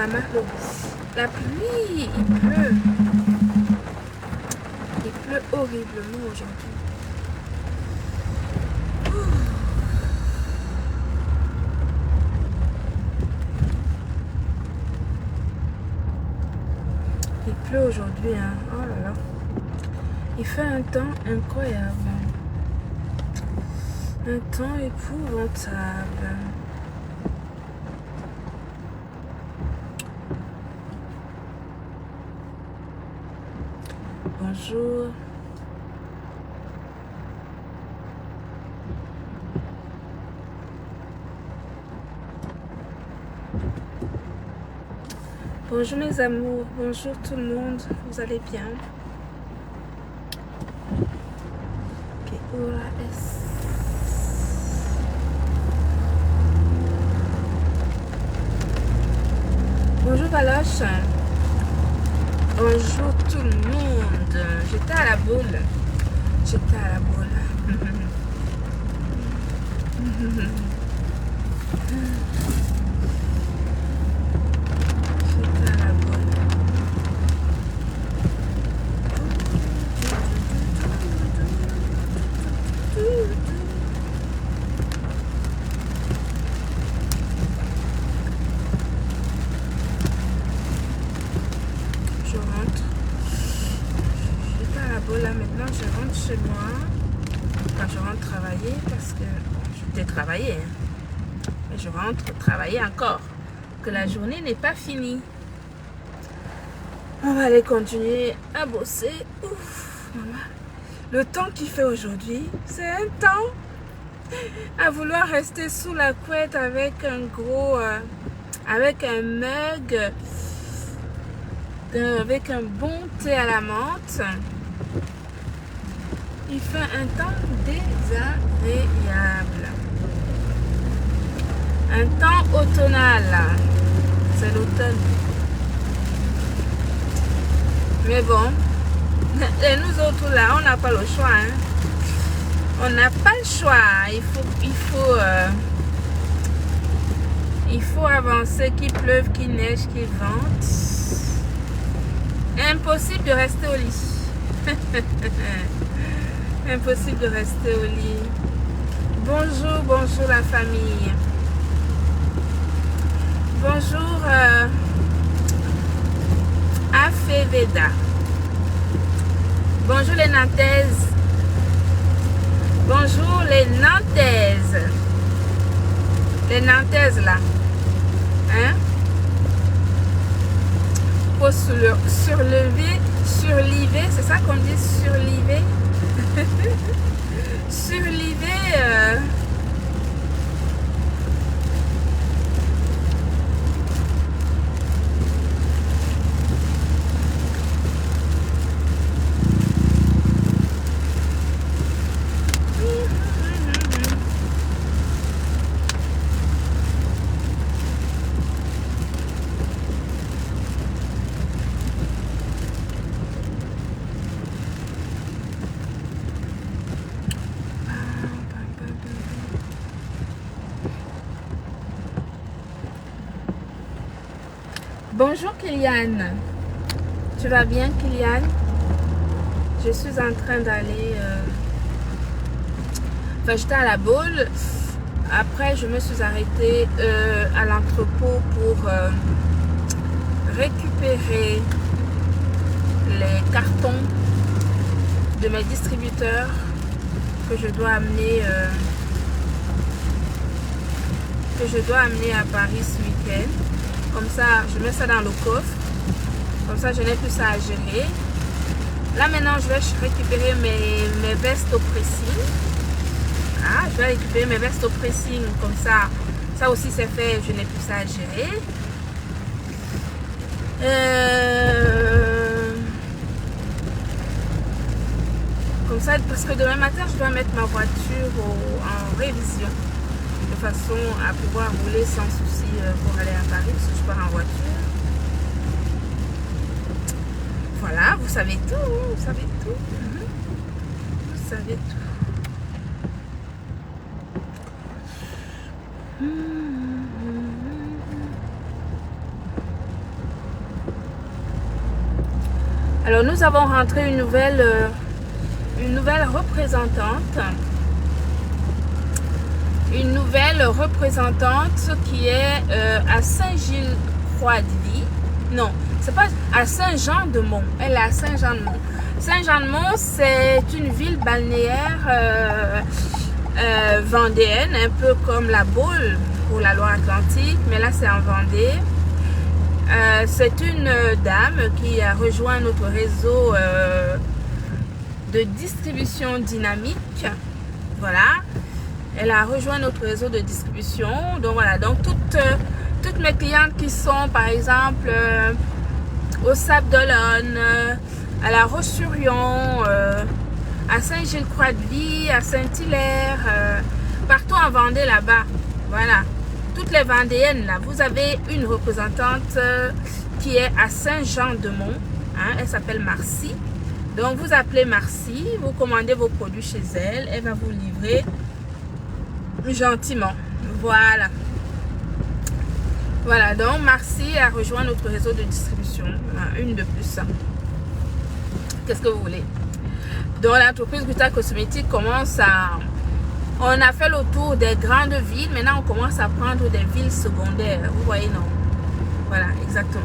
Maman, la pluie, il pleut. Il pleut horriblement aujourd'hui. Il pleut aujourd'hui, hein. Oh là là. Il fait un temps incroyable. Un temps épouvantable. Bonjour. Bonjour mes amours, bonjour tout le monde, vous allez bien? Ok, voilà. Bonjour Valoche. Bonjour tout le monde. J'étais à la boule. J'étais à la boule. Chez moi quand je rentre travailler parce que je vais travailler, hein, mais je rentre travailler encore, que la journée n'est pas finie. On va aller continuer à bosser. Ouf, maman. Le temps qu'il fait aujourd'hui, c'est un temps à vouloir rester sous la couette avec un gros avec un mug avec un bon thé à la menthe. Il fait un temps désagréable. Un temps automnal. C'est l'automne. Mais bon, et nous autres là, on n'a pas le choix. Hein. On n'a pas le choix. Il faut avancer, qu'il pleuve, qu'il neige, qu'il vente. Impossible de rester au lit. Impossible de rester au lit. Bonjour, bonjour la famille. Bonjour Afeveda. Bonjour les Nantaises. Bonjour les Nantaises. Les Nantaises là. Hein? Faut surlever, surliver, c'est ça qu'on dit, surliver? Surliver Bonjour Kylian, tu vas bien Kylian? Je suis en train d'aller, enfin j'étais à la boule, après je me suis arrêtée à l'entrepôt pour récupérer les cartons de mes distributeurs que je dois amener à Paris ce week-end. Comme ça, je mets ça dans le coffre. Comme ça, je n'ai plus ça à gérer. Là, maintenant, je vais récupérer mes vestes au pressing. Ah, je vais récupérer mes vestes au pressing. Comme ça, ça aussi, c'est fait. Je n'ai plus ça à gérer. Comme ça, parce que demain matin, je dois mettre ma voiture en révision. De façon à pouvoir rouler sans souci pour aller à Paris, parce que je pars en voiture. Voilà, vous savez tout, vous savez tout. Vous savez tout. Alors nous avons rentré une nouvelle représentante. Une nouvelle représentante qui est à Saint-Gilles-Croix-de-Vie. Non, c'est pas à Saint-Jean-de-Mont. Elle est à Saint-Jean-de-Mont. Saint-Jean-de-Mont, c'est une ville balnéaire vendéenne, un peu comme la Baule pour la Loire-Atlantique, mais là c'est en Vendée. C'est une dame qui a rejoint notre réseau de distribution dynamique. Voilà. Elle a rejoint notre réseau de distribution. Donc voilà, donc toutes mes clientes qui sont par exemple au Sable d'Olonne, à La Roche-sur-Yon, à Saint-Gilles-Croix-de-Vie, à Saint-Hilaire, partout en Vendée là-bas. Voilà, toutes les Vendéennes là, vous avez une représentante qui est à Saint-Jean-de-Mont. Hein, elle s'appelle Marcy. Donc vous appelez Marcy, vous commandez vos produits chez elle, elle va vous livrer gentiment. Voilà. Voilà, donc Marcy a rejoint notre réseau de distribution. Une de plus. Qu'est-ce que vous voulez? Donc l'entreprise Guta Cosmétique commence à... On a fait le tour des grandes villes. Maintenant, on commence à prendre des villes secondaires. Vous voyez, non? Voilà, exactement.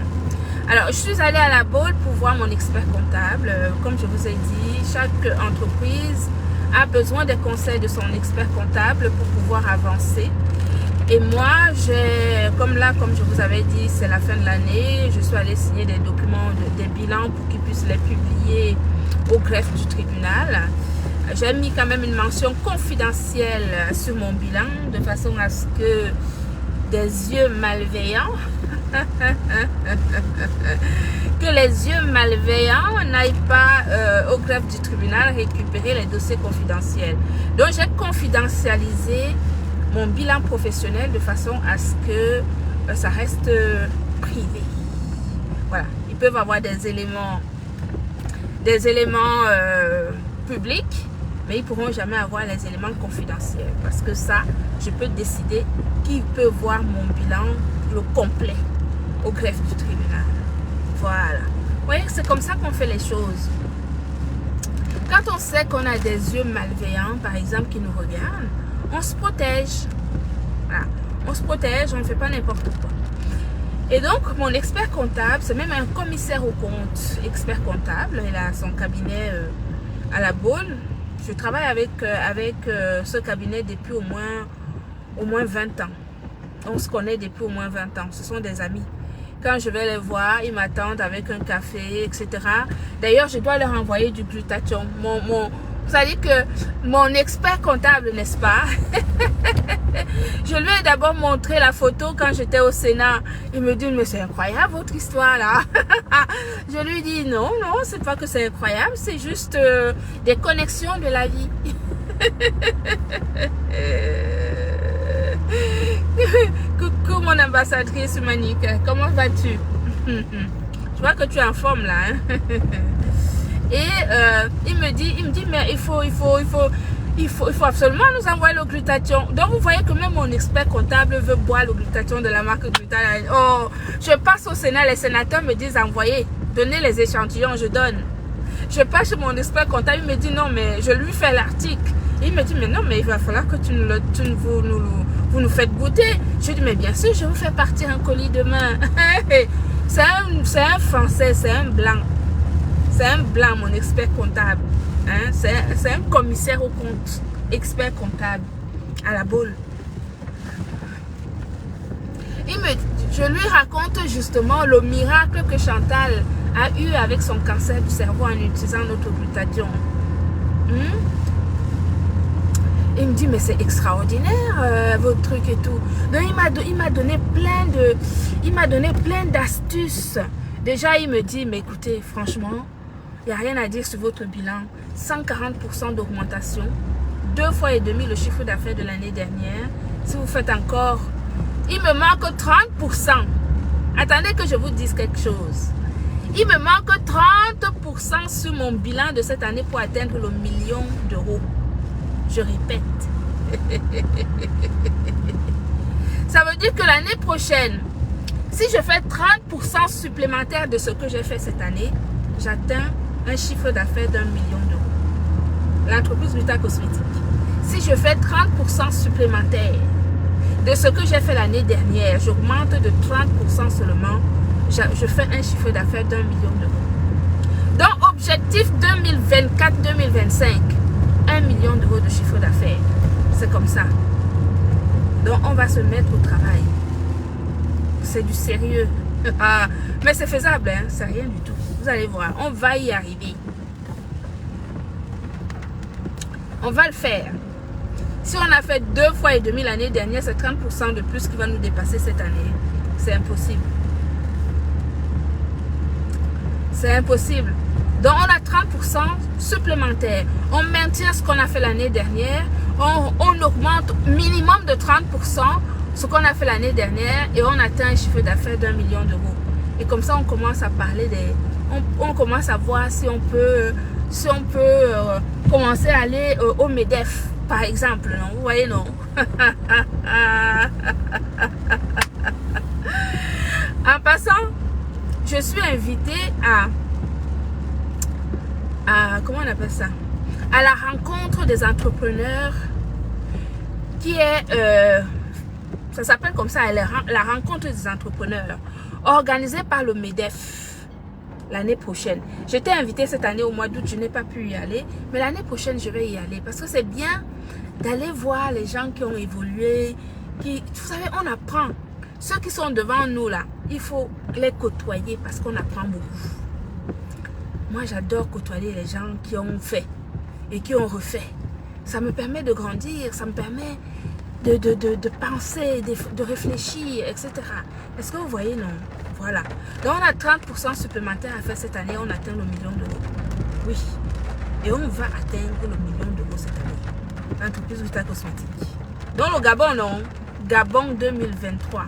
Alors, je suis allée à la Baule pour voir mon expert comptable. Comme je vous ai dit, chaque entreprise a besoin des conseils de son expert comptable pour pouvoir avancer. Et moi, comme je vous avais dit, c'est la fin de l'année, je suis allée signer des documents, des bilans pour qu'ils puissent les publier au greffe du tribunal. J'ai mis quand même une mention confidentielle sur mon bilan, de façon à ce que des yeux malveillants, que les yeux malveillants n'aillent pas au greffe du tribunal récupérer les dossiers confidentiels. Donc, j'ai confidentialisé mon bilan professionnel de façon à ce que ça reste privé. Voilà, ils peuvent avoir des éléments publics, mais ils ne pourront jamais avoir les éléments confidentiels parce que ça, je peux décider qui peut voir mon bilan le complet au greffe du tribunal. Voilà. Vous voyez, c'est comme ça qu'on fait les choses. Quand on sait qu'on a des yeux malveillants, par exemple, qui nous regardent, on se protège. Voilà. On se protège, on ne fait pas n'importe quoi. Et donc, mon expert comptable, c'est même un commissaire au compte expert comptable. Il a son cabinet à la Baule. Je travaille avec ce cabinet depuis au moins 20 ans. On se connaît depuis au moins 20 ans. Ce sont des amis. Quand je vais les voir, ils m'attendent avec un café, etc. D'ailleurs, je dois leur envoyer du glutathion. Vous savez que mon expert comptable, n'est-ce pas? Je lui ai d'abord montré la photo quand j'étais au Sénat. Il me dit, mais c'est incroyable votre histoire là. Je lui dis, non, c'est pas que c'est incroyable, c'est juste des connexions de la vie. Coucou mon ambassadrice Manique, comment vas-tu? Je vois que tu es en forme là. Hein? Et il me dit, mais il faut absolument nous envoyer le glutathion. Donc vous voyez que même mon expert comptable veut boire le glutathion de la marque Glutathion. Oh, je passe au Sénat, les sénateurs me disent envoyer, donnez les échantillons, je donne. Je passe chez mon expert comptable, il me dit non, mais je lui fais l'article. Il me dit mais non, mais il va falloir que vous nous faites goûter. Je dis mais bien sûr, je vous fais partir un colis demain. C'est un Français, c'est un blanc. C'est un blanc, mon expert comptable. Hein? C'est un commissaire au compte, expert comptable à la Baule. Je lui raconte justement le miracle que Chantal a eu avec son cancer du cerveau en utilisant notre glutathion. Il me dit mais c'est extraordinaire votre truc et tout. Donc il m'a donné plein d'astuces. Déjà il me dit mais écoutez franchement il n'y a rien à dire sur votre bilan. 140% d'augmentation. 2 fois et demi le chiffre d'affaires de l'année dernière. Si vous faites encore, il me manque 30%. Attendez que je vous dise quelque chose. Il me manque 30% sur mon bilan de cette année pour atteindre le 1 million d'euros. Je répète. Ça veut dire que l'année prochaine, si je fais 30% supplémentaire de ce que j'ai fait cette année, j'atteins un chiffre d'affaires d'1 million d'euros. L'entreprise Vita Cosmétique. Si je fais 30% supplémentaire de ce que j'ai fait l'année dernière, j'augmente de 30% seulement, je fais un chiffre d'affaires d'1 million d'euros. Donc, objectif 2024-2025, 1 million d'euros de chiffre d'affaires. C'est comme ça. Donc, on va se mettre au travail. C'est du sérieux. Mais c'est faisable, hein? C'est rien du tout. Vous allez voir, on va y arriver. On va le faire. Si on a fait 2 fois et demi l'année dernière, c'est 30% de plus qui va nous dépasser cette année. C'est impossible. C'est impossible. Donc, on a 30% supplémentaire. On maintient ce qu'on a fait l'année dernière. On augmente minimum de 30% ce qu'on a fait l'année dernière et on atteint un chiffre d'affaires d'1 million d'euros. Et comme ça, on commence à parler des... On commence à voir si on peut commencer à aller au MEDEF, par exemple. Non? Vous voyez, non? En passant, je suis invitée à comment on appelle ça? À la rencontre des entrepreneurs qui est... ça s'appelle comme ça, la rencontre des entrepreneurs, organisée par le MEDEF l'année prochaine. J'étais invitée cette année au mois d'août, je n'ai pas pu y aller, mais l'année prochaine, je vais y aller parce que c'est bien d'aller voir les gens qui ont évolué, vous savez, on apprend. Ceux qui sont devant nous là, il faut les côtoyer parce qu'on apprend beaucoup. Moi, j'adore côtoyer les gens qui ont fait et qui ont refait. Ça me permet de grandir, ça me permet de penser, de réfléchir, etc. Est-ce que vous voyez, non? Voilà. Donc, on a 30% supplémentaire à faire cette année. On atteint le million d'euros. Oui. Et on va atteindre le million d'euros cette année. L'entreprise Vita Cosmétique. Donc, le Gabon, non? Gabon 2023.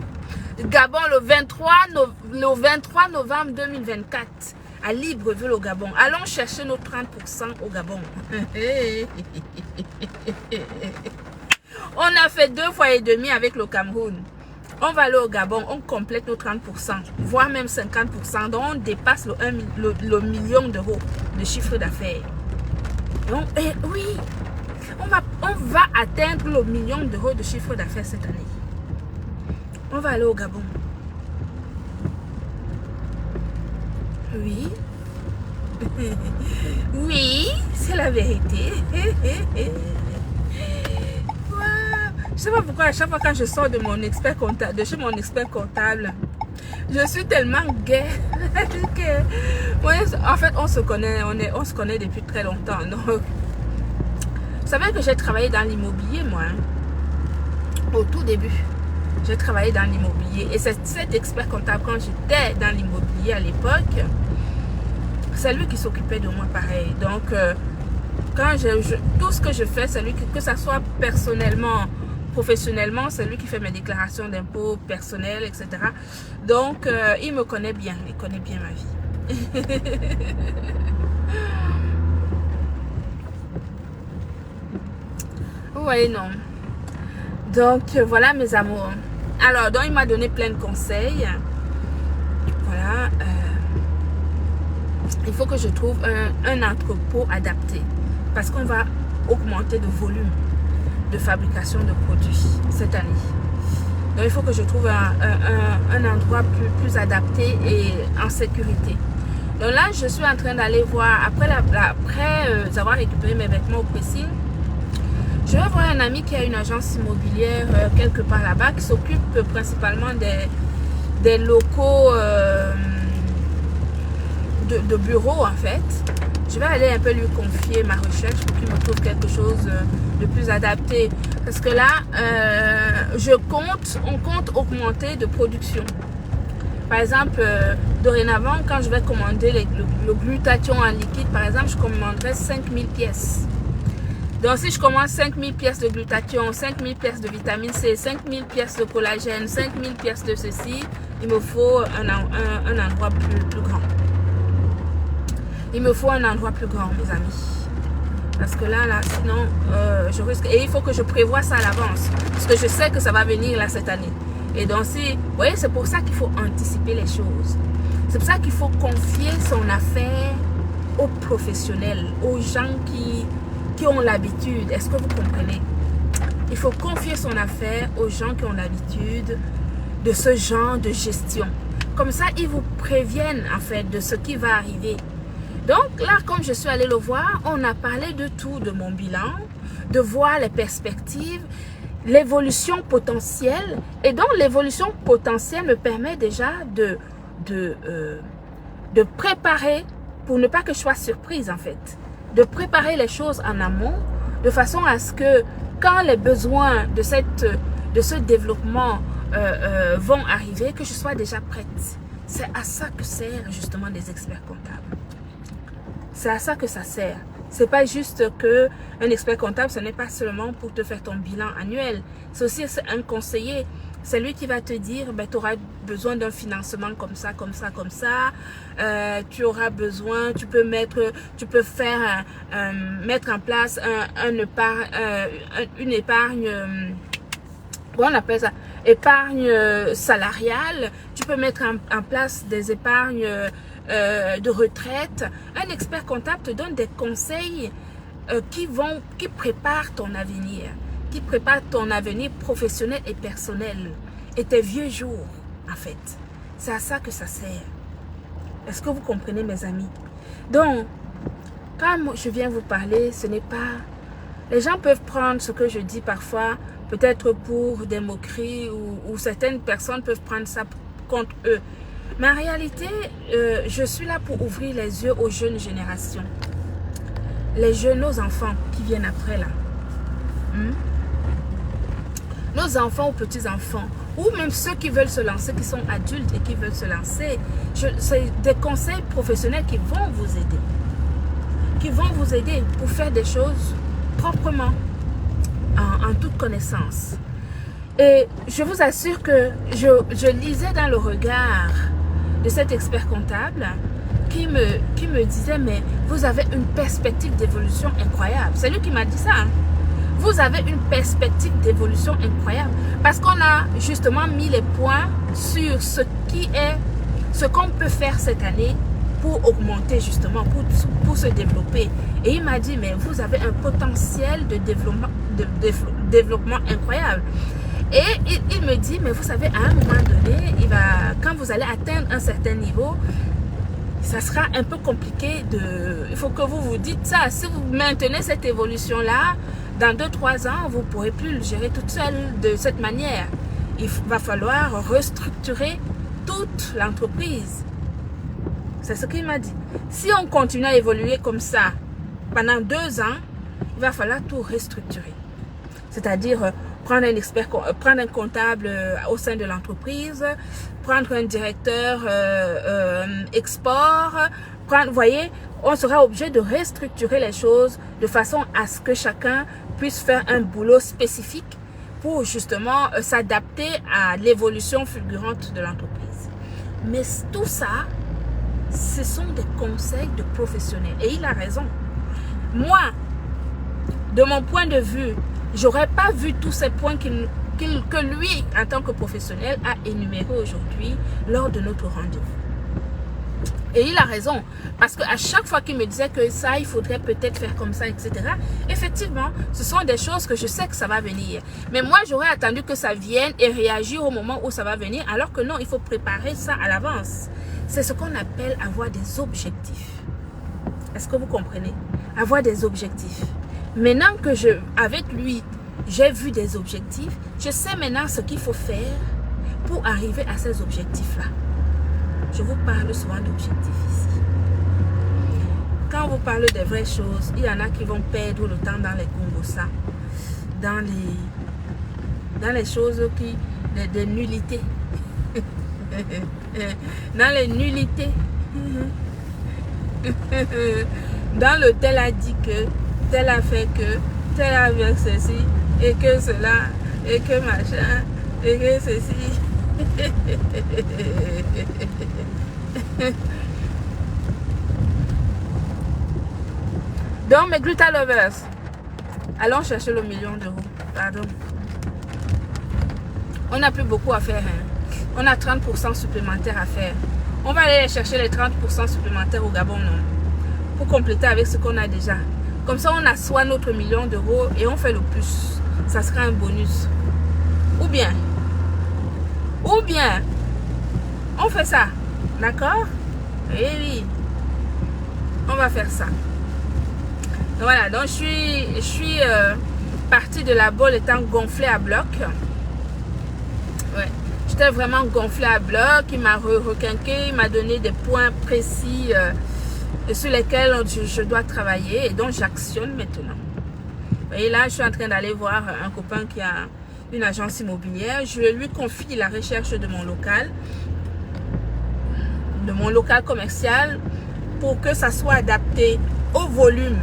Gabon le 23 novembre 2024. À Libreville au Gabon. Allons chercher nos 30% au Gabon. On a fait 2 fois et demi avec le Cameroun. On va aller au Gabon, on complète nos 30%, voire même 50%. Donc on dépasse le million d'euros de chiffre d'affaires. Oui, on va atteindre le million d'euros de chiffre d'affaires cette année. On va aller au Gabon. Oui. Oui, c'est la vérité. Je sais pas pourquoi à chaque fois quand je sors de mon expert comptable, de chez mon expert comptable, je suis tellement gaie que, ouais, en fait on se connaît depuis très longtemps. Donc, vous savez que j'ai travaillé dans l'immobilier moi, hein, au tout début. J'ai travaillé dans l'immobilier et c'est cet expert comptable quand j'étais dans l'immobilier à l'époque, c'est lui qui s'occupait de moi pareil. Donc quand tout ce que je fais, c'est lui que ça soit personnellement, professionnellement, c'est lui qui fait mes déclarations d'impôts personnels, etc. Donc, il me connaît bien. Il connaît bien ma vie. Vous voyez, non? Donc, voilà mes amours. Alors, donc, il m'a donné plein de conseils. Voilà. Il faut que je trouve un entrepôt adapté. Parce qu'on va augmenter de volume de fabrication de produits cette année. Donc il faut que je trouve un endroit plus adapté et en sécurité. Donc là je suis en train d'aller voir, après avoir récupéré mes vêtements au pressing, je vais voir un ami qui a une agence immobilière quelque part là-bas qui s'occupe principalement des locaux de bureaux en fait. Je vais aller un peu lui confier ma recherche pour qu'il me trouve quelque chose de plus adapté. Parce que là, on compte augmenter de production. Par exemple, dorénavant, quand je vais commander le glutathion en liquide, par exemple, je commanderai 5000 pièces. Donc, si je commande 5000 pièces de glutathion, 5000 pièces de vitamine C, 5000 pièces de collagène, 5000 pièces de ceci, il me faut un endroit plus grand. Il me faut un endroit plus grand, mes amis. Parce que là, sinon, je risque... Et il faut que je prévoie ça à l'avance. Parce que je sais que ça va venir là cette année. Et donc, vous voyez, c'est pour ça qu'il faut anticiper les choses. C'est pour ça qu'il faut confier son affaire aux professionnels, aux gens qui ont l'habitude. Est-ce que vous comprenez? Il faut confier son affaire aux gens qui ont l'habitude de ce genre de gestion. Comme ça, ils vous préviennent en fait de ce qui va arriver. Donc là, comme je suis allée le voir, on a parlé de tout, de mon bilan, de voir les perspectives, l'évolution potentielle. Et donc l'évolution potentielle me permet déjà de préparer, pour ne pas que je sois surprise en fait, de préparer les choses en amont, de façon à ce que quand les besoins de ce développement vont arriver, que je sois déjà prête. C'est à ça que servent justement des experts comptables. C'est à ça que ça sert. C'est pas juste que un expert comptable, ce n'est pas seulement pour te faire ton bilan annuel. C'est aussi un conseiller. C'est lui qui va te dire, ben, tu auras besoin d'un financement comme ça, comme ça, comme ça. Tu auras besoin, tu peux mettre en place une épargne, comment on appelle ça? Épargne salariale. Tu peux mettre en place des épargnes de retraite. Un expert comptable te donne des conseils qui préparent ton avenir, qui préparent ton avenir professionnel et personnel et tes vieux jours en fait. C'est à ça que ça sert. Est-ce que vous comprenez mes amis? Donc, quand je viens vous parler, ce n'est pas... Les gens peuvent prendre ce que je dis parfois peut-être pour des moqueries ou certaines personnes peuvent prendre ça contre eux. Mais en réalité, je suis là pour ouvrir les yeux aux jeunes générations. Les jeunes, nos enfants qui viennent après là. Nos enfants ou petits-enfants, ou même ceux qui veulent se lancer, qui sont adultes et qui veulent se lancer. C'est des conseils professionnels qui vont vous aider. Qui vont vous aider pour faire des choses proprement, en toute connaissance. Et je vous assure que je lisais dans le regard de cet expert comptable qui me disait, mais vous avez une perspective d'évolution incroyable. C'est lui qui m'a dit ça. Hein? Vous avez une perspective d'évolution incroyable. Parce qu'on a justement mis les points sur ce qu'on peut faire cette année pour augmenter justement, pour se développer. Et il m'a dit, mais vous avez un potentiel de développement incroyable. Et il me dit, mais vous savez, à un moment donné, quand vous allez atteindre un certain niveau, ça sera un peu compliqué il faut que vous vous dites ça. Si vous maintenez cette évolution-là, dans 2-3 ans, vous ne pourrez plus le gérer toute seule de cette manière. Il va falloir restructurer toute l'entreprise. C'est ce qu'il m'a dit. Si on continue à évoluer comme ça pendant 2 ans, il va falloir tout restructurer. C'est-à-dire prendre un expert, prendre un comptable au sein de l'entreprise, prendre un directeur export, vous voyez, on sera obligé de restructurer les choses de façon à ce que chacun puisse faire un boulot spécifique pour justement s'adapter à l'évolution fulgurante de l'entreprise. Mais tout ça, ce sont des conseils de professionnels. Et il a raison. Moi, de mon point de vue, j'aurais pas vu tous ces points que lui, en tant que professionnel, a énumérés aujourd'hui lors de notre rendez-vous. Et il a raison, parce qu'à chaque fois qu'il me disait que ça, il faudrait peut-être faire comme ça, etc. Effectivement, ce sont des choses que je sais que ça va venir. Mais moi, j'aurais attendu que ça vienne et réagir au moment où ça va venir, alors que non, il faut préparer ça à l'avance. C'est ce qu'on appelle avoir des objectifs. Est-ce que vous comprenez? Avoir des objectifs. Maintenant que avec lui, j'ai vu des objectifs, je sais maintenant ce qu'il faut faire pour arriver à ces objectifs-là. Je vous parle souvent d'objectifs ici. Quand vous parlez des vraies choses, il y en a qui vont perdre le temps dans les congossas, dans les choses des nullités. Dans les nullités. Dans le tel a dit que, tel a fait que, tel a fait ceci, et que cela, et que machin, et que ceci. Donc mes Gluta Lovers, allons chercher le million d'euros. Pardon. On n'a plus beaucoup à faire. Hein. On a 30% supplémentaires à faire. On va aller chercher les 30% supplémentaires au Gabon, non? pour compléter avec ce qu'on a déjà. Comme ça, on assoit notre million d'euros et on fait le plus. Ça sera un bonus. Ou bien, on fait ça. D'accord? Oui, oui. On va faire ça. Voilà, donc je suis partie de la bolle étant gonflée à bloc. Ouais. J'étais vraiment gonflée à bloc. Il m'a requinqué, il m'a donné des points précis sur lesquels je dois travailler. Et donc j'actionne maintenant. Et là, je suis en train d'aller voir un copain qui a une agence immobilière. Je lui confie la recherche de mon local commercial pour que ça soit adapté au volume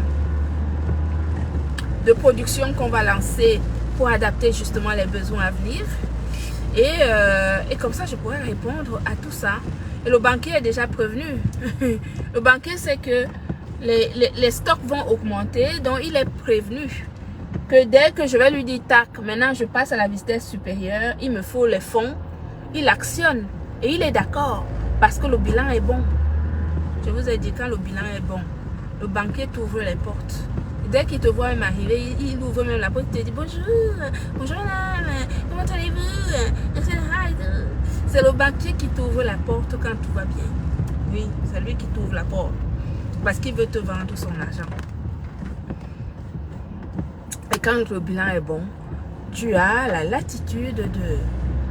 de production qu'on va lancer pour adapter justement les besoins à venir. Et comme ça, je pourrais répondre à tout ça. Et le banquier est déjà prévenu. Le banquier sait que les stocks vont augmenter, donc il est prévenu que dès que je vais lui dire tac, maintenant je passe à la vitesse supérieure, il me faut les fonds, il actionne et il est d'accord parce que le bilan est bon. Je vous ai dit, quand le bilan est bon, le banquier t'ouvre les portes. Dès qu'il te voit m'arriver, il ouvre même la porte et te dit bonjour, bonjour madame, comment allez-vous, etc. C'est le banquier qui t'ouvre la porte quand tout va bien. Oui, c'est lui qui t'ouvre la porte parce qu'il veut te vendre son argent. Et quand le bilan est bon, tu as la latitude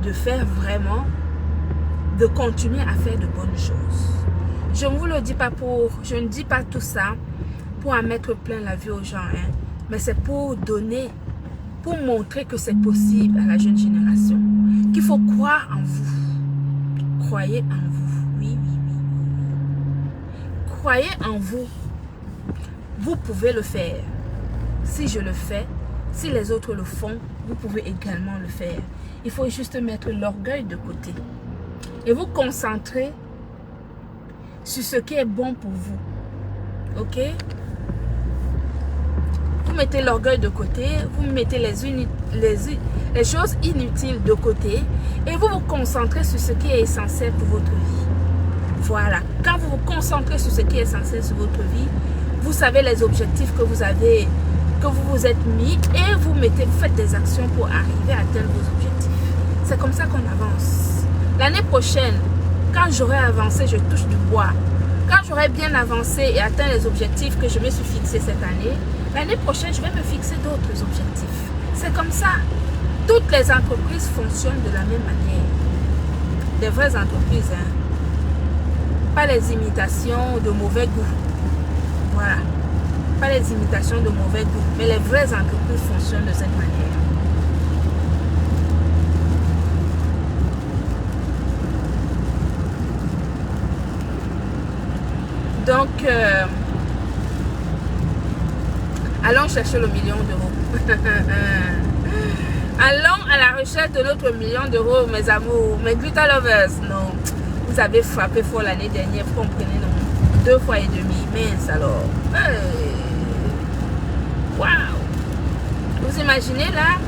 de faire vraiment, de continuer à faire de bonnes choses. Je ne vous le dis pas je ne dis pas tout ça pour en mettre plein la vue aux gens, hein, mais c'est pour donner, pour montrer que c'est possible à la jeune génération, qu'il faut croire en vous. Croyez en vous, oui, oui, oui. Croyez en vous. Vous pouvez le faire. Si je le fais, si les autres le font, vous pouvez également le faire. Il faut juste mettre l'orgueil de côté et vous concentrer sur ce qui est bon pour vous. Ok? Vous mettez l'orgueil de côté, vous mettez les choses inutiles de côté et vous vous concentrez sur ce qui est essentiel pour votre vie. Voilà. Quand vous vous concentrez sur ce qui est essentiel sur votre vie, vous savez les objectifs que vous avez, que vous vous êtes mis et vous faites des actions pour arriver à atteindre vos objectifs. C'est comme ça qu'on avance. L'année prochaine, quand j'aurai avancé, je touche du bois. Quand j'aurai bien avancé et atteint les objectifs que je me suis fixés cette année, l'année prochaine, je vais me fixer d'autres objectifs. C'est comme ça. Toutes les entreprises fonctionnent de la même manière. Des vraies entreprises, hein. Pas les imitations de mauvais goût. Voilà. Pas les imitations de mauvais goût. Mais les vraies entreprises fonctionnent de cette manière. Donc, allons chercher le million d'euros. Allons à la recherche de notre million d'euros, mes amours, mes glitter lovers. Non, vous avez frappé fort l'année dernière, vous comprenez, non? 2 fois et demi, mince alors. Waouh! Vous imaginez là,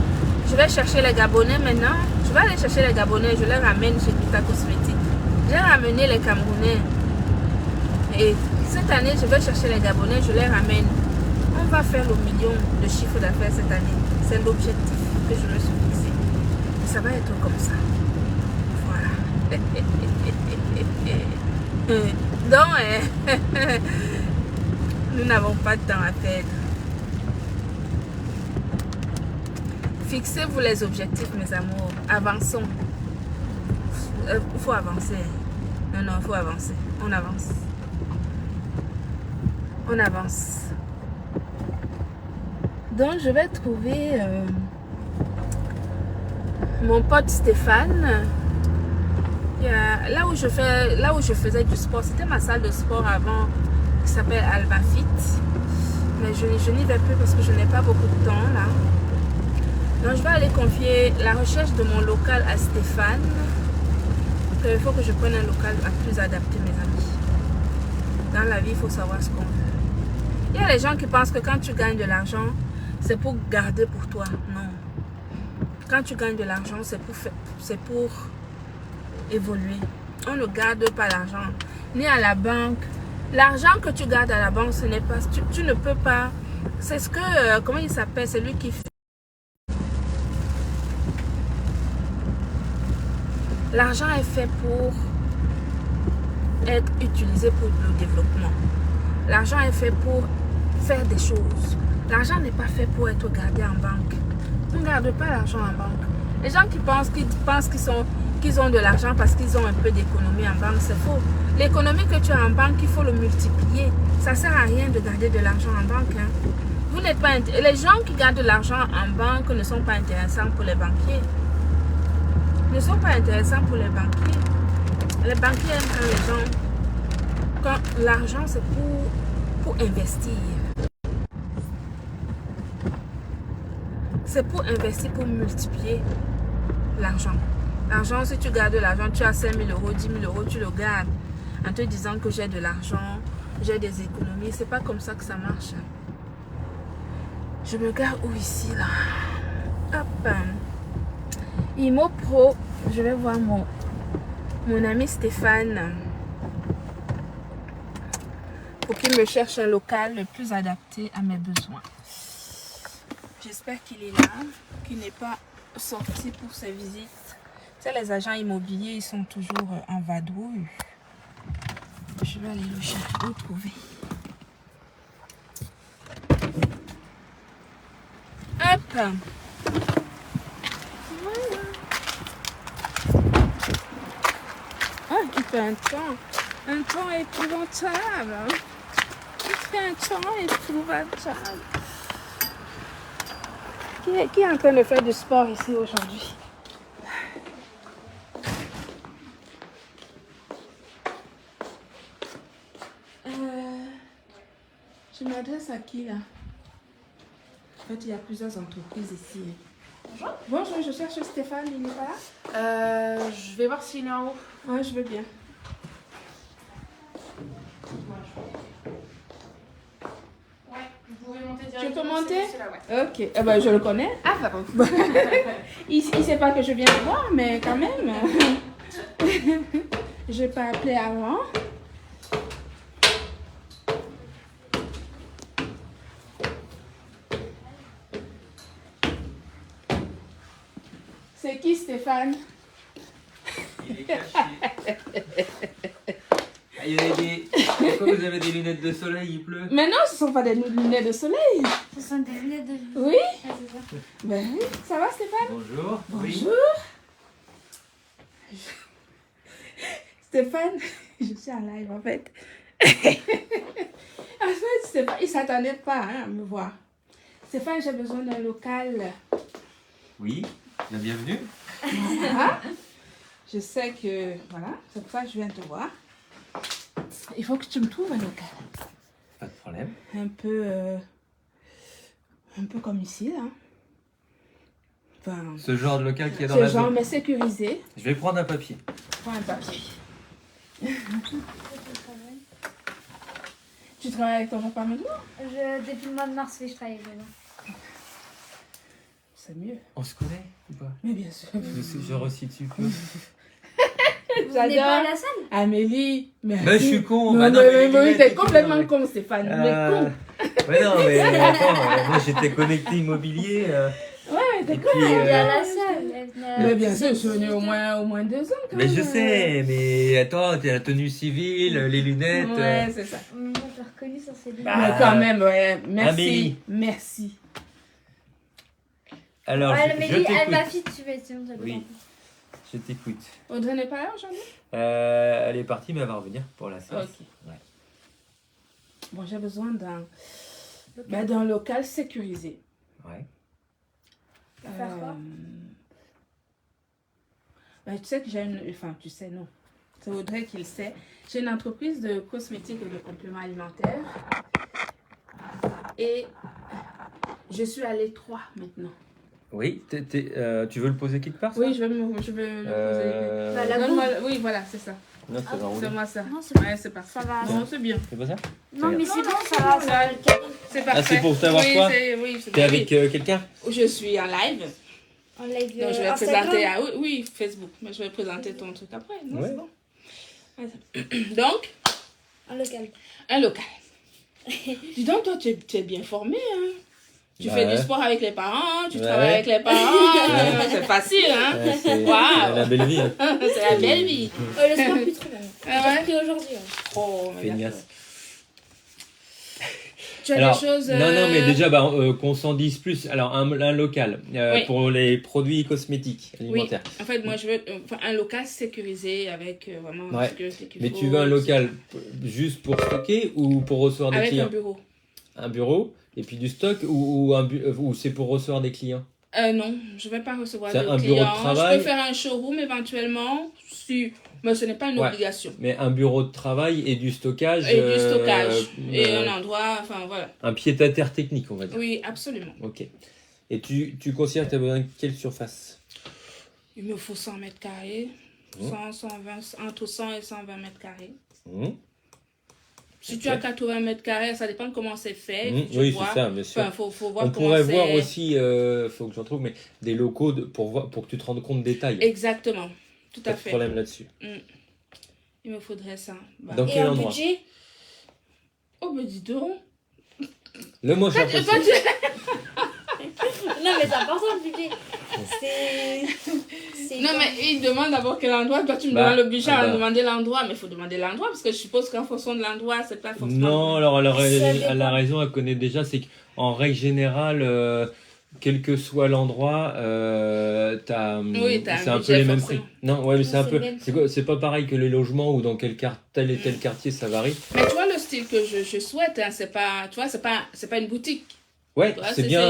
je vais chercher les Gabonais maintenant. Je vais aller chercher les Gabonais, je les ramène chez Glitter Cosmétique. J'ai ramené les Camerounais. Et cette année, je vais chercher les Gabonais, je les ramène. On va faire le million de chiffre d'affaires cette année. C'est l'objectif que je me suis fixé. Et ça va être comme ça. Voilà. Donc, nous n'avons pas de temps à perdre. Fixez-vous les objectifs, mes amours. Avançons. Il faut avancer. Non, il faut avancer. On avance. On avance. Donc, je vais trouver mon pote Stéphane. Là où je faisais du sport, c'était ma salle de sport avant, qui s'appelle Albafit. Mais je n'y vais plus parce que je n'ai pas beaucoup de temps là. Donc, je vais aller confier la recherche de mon local à Stéphane. Il faut que je prenne un local plus adapté, mes amis. Dans la vie, il faut savoir ce qu'on veut. Il y a les gens qui pensent que quand tu gagnes de l'argent, c'est pour garder pour toi. Non. Quand tu gagnes de l'argent, c'est pour évoluer. On ne garde pas l'argent, ni à la banque, L'argent que tu gardes à la banque, ce n'est pas... Tu ne peux pas... C'est ce que... comment il s'appelle? C'est lui qui fait... L'argent est fait pour être utilisé pour le développement. L'argent est fait pour faire des choses. L'argent n'est pas fait pour être gardé en banque. On ne garde pas l'argent en banque. Les gens qui pensent qu'ils ont de l'argent parce qu'ils ont un peu d'économie en banque, c'est faux. L'économie que tu as en banque, il faut le multiplier. Ça ne sert à rien de garder de l'argent en banque. Hein. Vous n'êtes pas les gens qui gardent de l'argent en banque ne sont pas intéressants pour les banquiers. Ne sont pas intéressants pour les banquiers. Les banquiers aiment quand les gens... Quand l'argent, c'est pour investir. C'est pour investir, pour multiplier l'argent. L'argent, si tu gardes de l'argent, tu as 5 000 euros, 10 000 euros, tu le gardes en te disant que j'ai de l'argent, j'ai des économies. C'est pas comme ça que ça marche. Je me garde où ici, là? Hop. Imo Pro, je vais voir mon ami Stéphane pour qu'il me cherche un local le plus adapté à mes besoins. J'espère qu'il est là, qu'il n'est pas sorti pour ses visites. Tu sais, les agents immobiliers, ils sont toujours en vadrouille. Je vais aller le chercher, le trouver. Hop! Voilà. Ah, il fait un temps épouvantable. Il fait un temps épouvantable. Qui est en train de faire du sport ici aujourd'hui? Je m'adresse à qui là? En fait, il y a plusieurs entreprises ici. Bonjour. Bonjour, je cherche Stéphane, il n'est pas là? Je vais voir s'il est en haut. Ouais, je veux bien. Ouais, vous pouvez monter Tu directement. peux monter? Là, ouais. Ok, eh ben, je le connais. Ah, pardon. Il ne sait pas que je viens le voir, mais quand même. Je n'ai pas appelé avant. C'est qui Stéphane? Il est caché. Il y a des... Pourquoi vous avez des lunettes de soleil, il pleut? Mais non, ce ne sont pas des lunettes de soleil. Ce sont des lunettes de... Oui? Ah, c'est ça. Ben oui. Ça va Stéphane? Bonjour. Bonjour. Oui. Stéphane, je suis en live en fait. En fait, il ne s'attendait pas hein, à me voir. Stéphane, j'ai besoin d'un local. Oui, la bienvenue. Voilà. Je sais que, voilà, c'est pour ça que je viens te voir. Il faut que tu me trouves un local. Pas de problème. Un peu comme ici, là. Enfin, Ce genre de local qui est dans ce la genre, zone. mais sécurisé. Je vais prendre un papier. Prends un papier. Tu travailles avec ton papa maintenant? Depuis le mois de mars, oui, je travaille avec eux. C'est mieux. On se connaît ou pas? Mais bien sûr. Je resitue peu. Vous n'êtes pas à la salle? Amélie. Mais Ben, je suis con. Non, Bah non, mais les oui, lunettes, t'es et tout, complètement non, mais- con, Stéphane. Mais con. Ouais, non, mais attends, moi j'étais connecté immobilier. Ouais, t'es Et con. puis, Elle est à la salle. Elle venait Mais bien sûr, je suis venue au moins 2 ans. Quand Mais même. je sais, mais attends, t'as la tenue civile, les lunettes. Ouais, c'est ça. Moi, je l'ai reconnue sur ses lunettes. Bah, Mais quand même, ouais. Merci. Amélie. Merci. Alors, Ouais, je mais elle t'écoute. m'a fait, tu vas être Oui. Je t'écoute. Audrey n'est pas là aujourd'hui? Elle est partie, mais elle va revenir pour la séance. Ok. Ouais. Bon, j'ai besoin d'un local sécurisé. Ouais. Faire quoi? Tu sais que j'ai une... Enfin, tu sais, non. C'est Audrey qui le sait. J'ai une entreprise de cosmétiques et de compléments alimentaires. Et je suis à l'étroit maintenant. Oui, tu veux le poser quelque part ça? Oui, je veux le poser. Bah, la Donne-moi- Oui, voilà, c'est ça. Non, ça va rouler. C'est moi ça. Non, c'est Ouais, c'est parfait. Ça va. Non, c'est bien. C'est pas ça? Non, mais c'est Non, bon, c'est ça va. bon, Ça va là. le caler. C'est parfait. c'est pour savoir oui, quoi? Oui, c'est T'es bien. avec quelqu'un? Je suis en live. En live Donc, je vais Instagram. présenter à... Oui, Facebook. Mais je vais présenter ton truc après. Non, Ouais. c'est bon. Ouais, c'est- Donc, Un local. Un local. Dis donc, toi, tu es bien formé, hein. Tu fais du sport avec les parents, tu travailles avec les parents, c'est facile, hein. C'est Waouh. la belle vie. Hein. C'est la belle vie. Le sport plus trop. Ah J'ai ouais? repris aujourd'hui. Oh, mais Feignasse. d'accord. Tu as Alors, des choses... non, mais déjà, qu'on s'en dise plus. Alors, un local Oui. pour les produits cosmétiques Oui, alimentaires. en fait, moi, je veux un local sécurisé avec vraiment Ouais. la sécurité qu'il Mais faut. tu veux un local juste pour stocker ou pour recevoir des avec clients? un bureau. Un bureau et puis du stock ou c'est pour recevoir des clients? Non, je ne vais pas recevoir C'est de un clients. bureau de travail? Je peux faire un showroom éventuellement, mais ce n'est pas une Ouais. obligation. Mais un bureau de travail et du stockage. Et du stockage. Et un endroit, enfin voilà. Un pied-à-terre technique, on va dire. Oui, absolument. Ok. Et tu considères que tu as besoin de quelle surface? Il me faut 100 mètres carrés. Mmh. 120, entre 100 et 120 mètres carrés. Mmh. Si Ok. tu as 80 mètres carrés, ça dépend de comment c'est fait. Mmh. tu Oui, vois. c'est ça, bien sûr. Enfin, faut voir On comment pourrait c'est. voir aussi, faut que j'en trouve, mais des locaux pour que tu te rendes compte des tailles. Exactement. Tout Pas à de fait. problème là-dessus. Il me faudrait ça. Bah. Dans Et quel un endroit? budget. Oh, mais dis donc. Le moins cher Toi, possible. Non, mais c'est important le budget. C'est. Non, mais il demande d'abord quel endroit. Toi, tu me Bah, demandes le budget ah à bah. demander l'endroit. Mais il faut demander l'endroit parce que je suppose qu'en fonction de l'endroit, c'est pas forcément. Non, alors Ça dépend. elle a raison, elle connaît déjà, c'est qu'en règle générale, quel que soit l'endroit, t'as, Oui, t'as un c'est un peu budget les mêmes forcément. prix. Non, ouais, mais c'est un c'est peu, le même c'est pas pareil que les logements ou dans tel et tel quartier ça varie. Mais tu vois, le style que je souhaite, hein, c'est pas, tu vois, c'est pas une boutique. Ouais, Tu vois, c'est bien,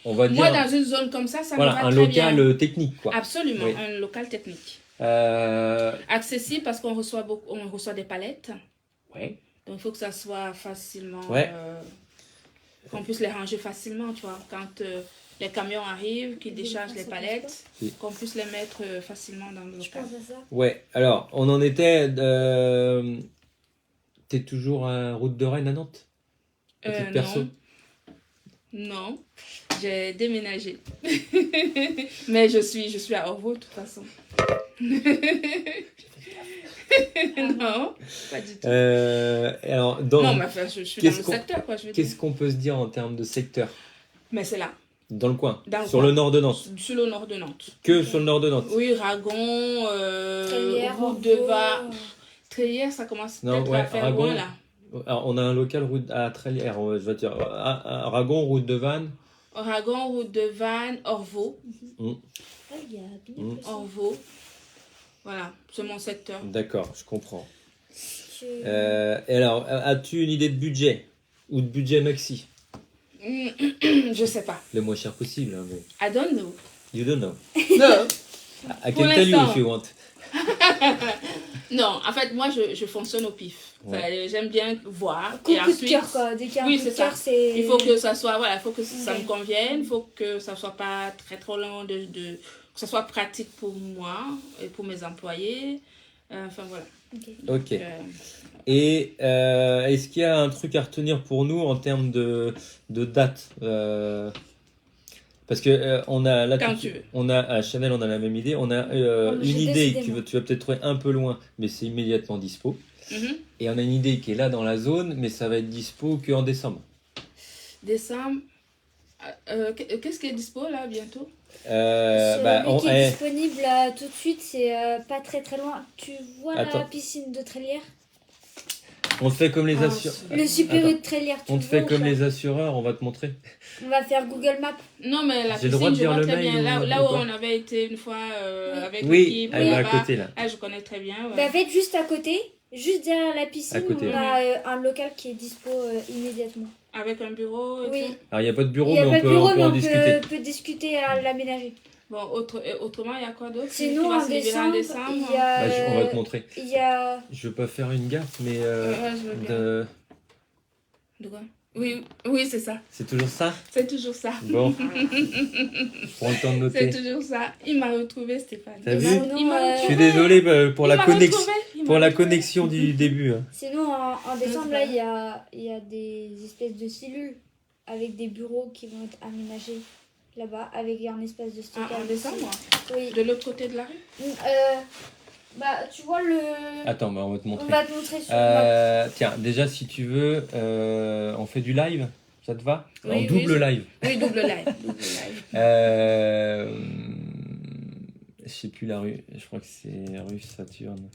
on va Moi, dire, dans une zone comme ça me voilà, va un très local bien. technique, quoi. Absolument, Oui. un local technique. Euh, Accessible parce qu'on reçoit on reçoit des palettes. ouais. Donc, il faut que ça soit facilement... Ouais. qu'on puisse les ranger facilement, tu vois. Quand les camions arrivent, qu'ils déchargent les palettes, Si. qu'on puisse les mettre facilement dans le Je local. pense à ça. Ouais, alors, on en était, t'es toujours à Route de Rennes à Nantes? Petite perso. Non. Non, j'ai déménagé. Mais je suis à Orvaux de toute façon. Non, pas du tout. Alors, Non, mais enfin, je suis dans qu'est-ce le qu'on- secteur, quoi, je veux dire. qu'est-ce qu'on peut se dire en termes de secteur? Mais c'est là, Dans le coin, Dans le sur coin. le nord de Nantes. sur le nord de Nantes. Que sur le nord de Nantes. Oui, Ragon, Trélière, route de Orvaux. Trélière, ça commence Non, peut-être ouais, à faire Ragon. loin, là. Alors, on a un local route à Trélière, je vais dire, à Ragon, route de Vannes. Ragon, route de Vannes, Orvaux. Ah, il y a bien Mm. que ça. Orvaux. Voilà, c'est mon secteur. D'accord, je comprends. Je- Et alors, as-tu une idée de budget? Ou de budget maxi? Je sais pas. Le moins cher possible, hein, mais... I don't know. You don't know. No. I Pour can tell you l'instant. if you want. Non, en fait, moi, je fonctionne au pif. Ouais. Enfin, j'aime bien voir. Coup et de ensuite, cœur, quoi. Dès qu'il y a un Oui, coup de c'est ça. cœur, c'est. il faut que ça soit, voilà, il faut que ça Ok. me convienne, il faut que ça soit pas très trop long, que ça soit pratique pour moi et pour mes employés. Enfin, voilà. Ok. Euh, Et est-ce qu'il y a un truc à retenir pour nous en termes de date? Parce que on a là, Quand tu veux. on a à Chanel, on a la même idée. On a Oh, une j'ai idée décidé, que moi. tu vas peut-être trouver un peu loin, mais c'est immédiatement dispo. mhm. Et on a une idée qui est là dans la zone, mais ça va être dispo qu'en décembre. Décembre. Qu'est-ce qui est dispo là bientôt? Celui qui est disponible tout de suite, c'est pas très très loin. Tu vois Attends. la piscine de Trélière? on te fait comme les Ah, assureurs. Le Super U de Trélière, tu On le te fait vois ou comme pas? les assureurs, on va te montrer. On va faire Google Maps. Non, mais la J'ai le droit piscine, de je dire vois le très mail bien. ou Là où pas on avait été une fois avec Oui, l'équipe, elle est à là-bas. côté là. Ah, je connais très bien. ouais. Bah, en fait, juste à côté, juste derrière la piscine, À côté, on a un local qui est dispo immédiatement. Avec un bureau et Oui. tout. Alors il n'y a pas de bureau, Il n'y a mais pas on de peut, bureau, on peut mais en on discuter. peut discuter à l'aménager. Bon, autrement, il y a quoi d'autre qui Sinon, va en se libérer en décembre, il décembre? y a. On va te montrer. Il y a. Je veux pas faire une gaffe, mais Ouais, je veux bien. De quoi? Oui, oui, c'est ça. c'est toujours ça? C'est toujours ça. Bon. Je prends le temps de C'est noter. toujours ça. Il m'a retrouvé, Stéphane. T'as Il vu m'a- Sinon, il m'a Je suis retrouvé. désolé pour Il la m'a connexion. retrouvé. Il m'a Pour la retrouvé. connexion du début. Hein. Sinon, en décembre, là, il y a des espèces de cellules avec des bureaux qui vont être aménagés là-bas, avec un espace de Ah, stockage. en décembre? Oui. De l'autre côté de la rue? Bah, tu vois le. Attends, bah, on va te On montrer. va te montrer sur le. Tiens, déjà, si tu veux, on fait du live. Ça te va? Oui, En oui, double live. Oui, double live. Double live. Je sais plus la rue. Je crois que c'est rue Saturne.